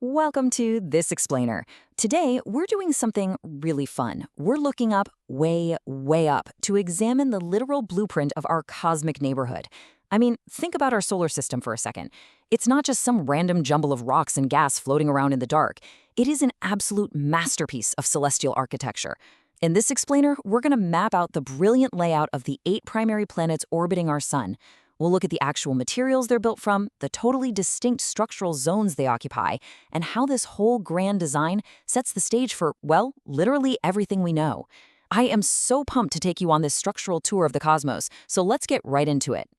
Welcome to This Explainer. Today, we're doing something really fun. We're looking up, way, way up, to examine the literal blueprint of our cosmic neighborhood. I mean, think about our solar system for a second. It's not just some random jumble of rocks and gas floating around in the dark. It is an absolute masterpiece of celestial architecture. In This Explainer, we're going to map out the brilliant layout of the 8 primary planets orbiting our sun. We'll look at the actual materials they're built from, the totally distinct structural zones they occupy, and how this whole grand design sets the stage for, well, literally everything we know. I am so pumped to take you on this structural tour of the cosmos, so let's get right into it.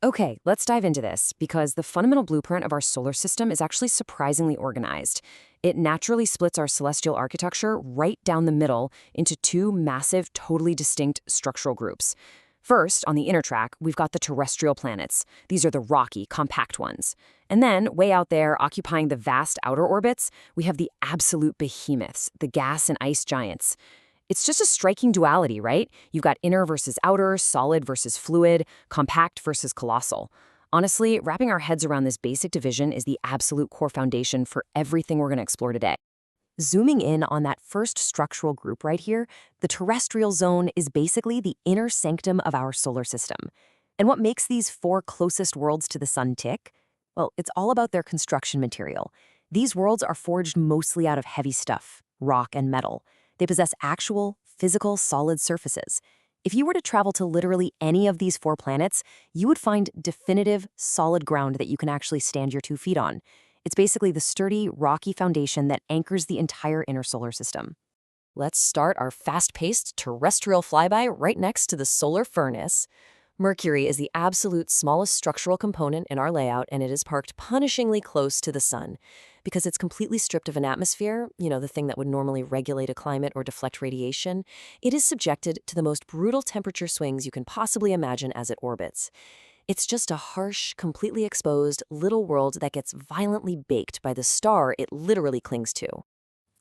Okay, let's dive into this, because the fundamental blueprint of our solar system is actually surprisingly organized. It naturally splits our celestial architecture right down the middle into 2 massive, totally distinct structural groups. First, on the inner track, we've got the terrestrial planets. These are the rocky, compact ones. And then, way out there, occupying the vast outer orbits, we have the absolute behemoths, the gas and ice giants. It's just a striking duality, right? You've got inner versus outer, solid versus fluid, compact versus colossal. Honestly, wrapping our heads around this basic division is the absolute core foundation for everything we're going to explore today. Zooming in on that first structural group right here, the terrestrial zone is basically the inner sanctum of our solar system. And what makes these 4 closest worlds to the sun tick? Well, it's all about their construction material. These worlds are forged mostly out of heavy stuff, rock and metal. They possess actual, physical, solid surfaces. If you were to travel to literally any of these 4 planets, you would find definitive, solid ground that you can actually stand your 2 feet on. It's basically the sturdy, rocky foundation that anchors the entire inner solar system. Let's start our fast-paced terrestrial flyby right next to the solar furnace. Mercury is the absolute smallest structural component in our layout, and it is parked punishingly close to the sun. Because it's completely stripped of an atmosphere, the thing that would normally regulate a climate or deflect radiation, it is subjected to the most brutal temperature swings you can possibly imagine as it orbits. It's just a harsh, completely exposed little world that gets violently baked by the star it literally clings to.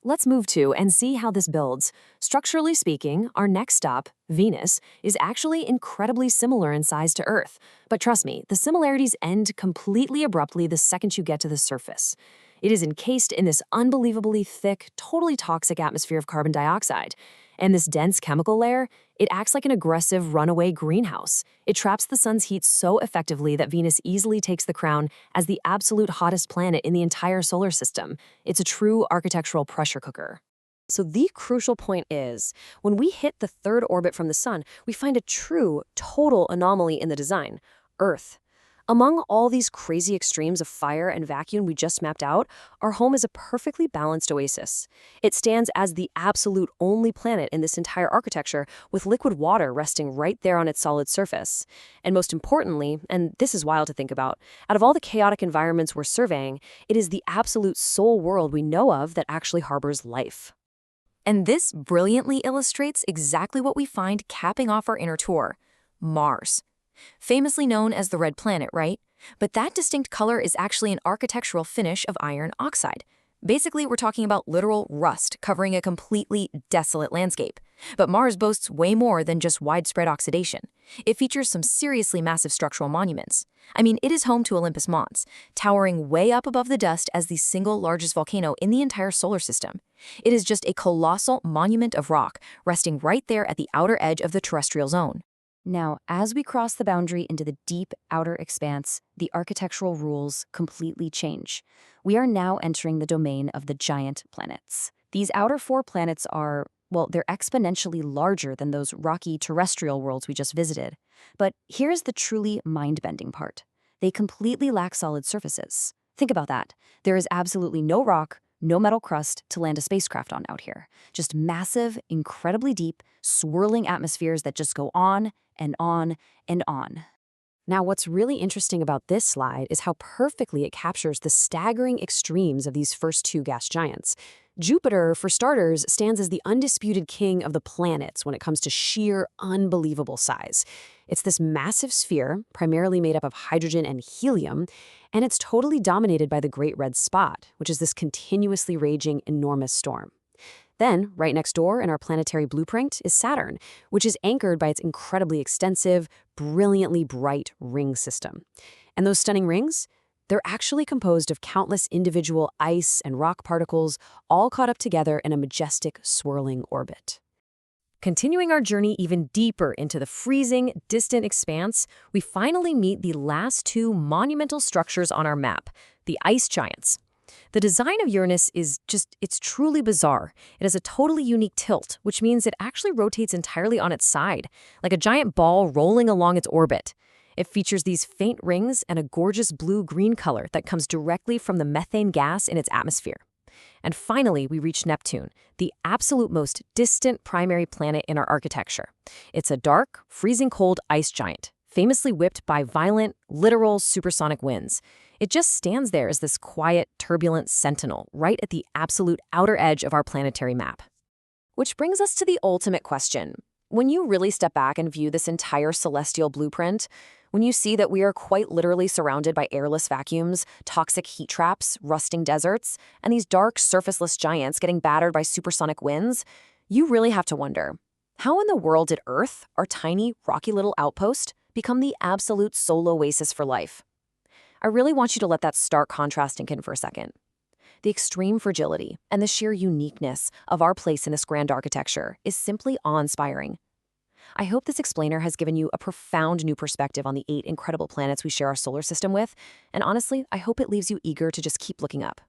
Let's move to and see how this builds. Structurally speaking, our next stop, Venus, is actually incredibly similar in size to Earth. But trust me, the similarities end completely abruptly the second you get to the surface. It is encased in this unbelievably thick, totally toxic atmosphere of carbon dioxide. And this dense chemical layer, it acts like an aggressive runaway greenhouse. It traps the sun's heat so effectively that Venus easily takes the crown as the absolute hottest planet in the entire solar system. It's a true architectural pressure cooker. So the crucial point is, when we hit the 3rd orbit from the sun, we find a true, total anomaly in the design: Earth. Among all these crazy extremes of fire and vacuum we just mapped out, our home is a perfectly balanced oasis. It stands as the absolute only planet in this entire architecture, with liquid water resting right there on its solid surface. And most importantly, and this is wild to think about, out of all the chaotic environments we're surveying, it is the absolute sole world we know of that actually harbors life. And this brilliantly illustrates exactly what we find capping off our inner tour: Mars. Famously known as the red planet, right? But that distinct color is actually an architectural finish of iron oxide. Basically, we're talking about literal rust covering a completely desolate landscape. But Mars boasts way more than just widespread oxidation. It features some seriously massive structural monuments. I mean, it is home to Olympus Mons, towering way up above the dust as the single largest volcano in the entire solar system. It is just a colossal monument of rock, resting right there at the outer edge of the terrestrial zone. Now, as we cross the boundary into the deep outer expanse, the architectural rules completely change. We are now entering the domain of the giant planets. These outer 4 planets are, well, they're exponentially larger than those rocky terrestrial worlds we just visited. But here's the truly mind-bending part. They completely lack solid surfaces. Think about that. There is absolutely no rock, no metal crust to land a spacecraft on out here. Just massive, incredibly deep, swirling atmospheres that just go on and on and on. Now, what's really interesting about this slide is how perfectly it captures the staggering extremes of these first 2 gas giants. Jupiter, for starters, stands as the undisputed king of the planets when it comes to sheer, unbelievable size. It's this massive sphere, primarily made up of hydrogen and helium, and it's totally dominated by the Great Red Spot, which is this continuously raging, enormous storm. Then, right next door in our planetary blueprint is Saturn, which is anchored by its incredibly extensive, brilliantly bright ring system. And those stunning rings? They're actually composed of countless individual ice and rock particles, all caught up together in a majestic, swirling orbit. Continuing our journey even deeper into the freezing, distant expanse, we finally meet the last two monumental structures on our map, the ice giants. The design of Uranus it's truly bizarre. It has a totally unique tilt, which means it actually rotates entirely on its side, like a giant ball rolling along its orbit. It features these faint rings and a gorgeous blue-green color that comes directly from the methane gas in its atmosphere. And finally, we reach Neptune, the absolute most distant primary planet in our architecture. It's a dark, freezing cold ice giant, famously whipped by violent, literal supersonic winds. It just stands there as this quiet, turbulent sentinel right at the absolute outer edge of our planetary map. Which brings us to the ultimate question. When you really step back and view this entire celestial blueprint, when you see that we are quite literally surrounded by airless vacuums, toxic heat traps, rusting deserts, and these dark, surfaceless giants getting battered by supersonic winds, you really have to wonder, how in the world did Earth, our tiny, rocky little outpost, become the absolute sole oasis for life? I really want you to let that stark contrast sink in for a second. The extreme fragility and the sheer uniqueness of our place in this grand architecture is simply awe-inspiring. I hope this explainer has given you a profound new perspective on the 8 incredible planets we share our solar system with, and honestly, I hope it leaves you eager to just keep looking up.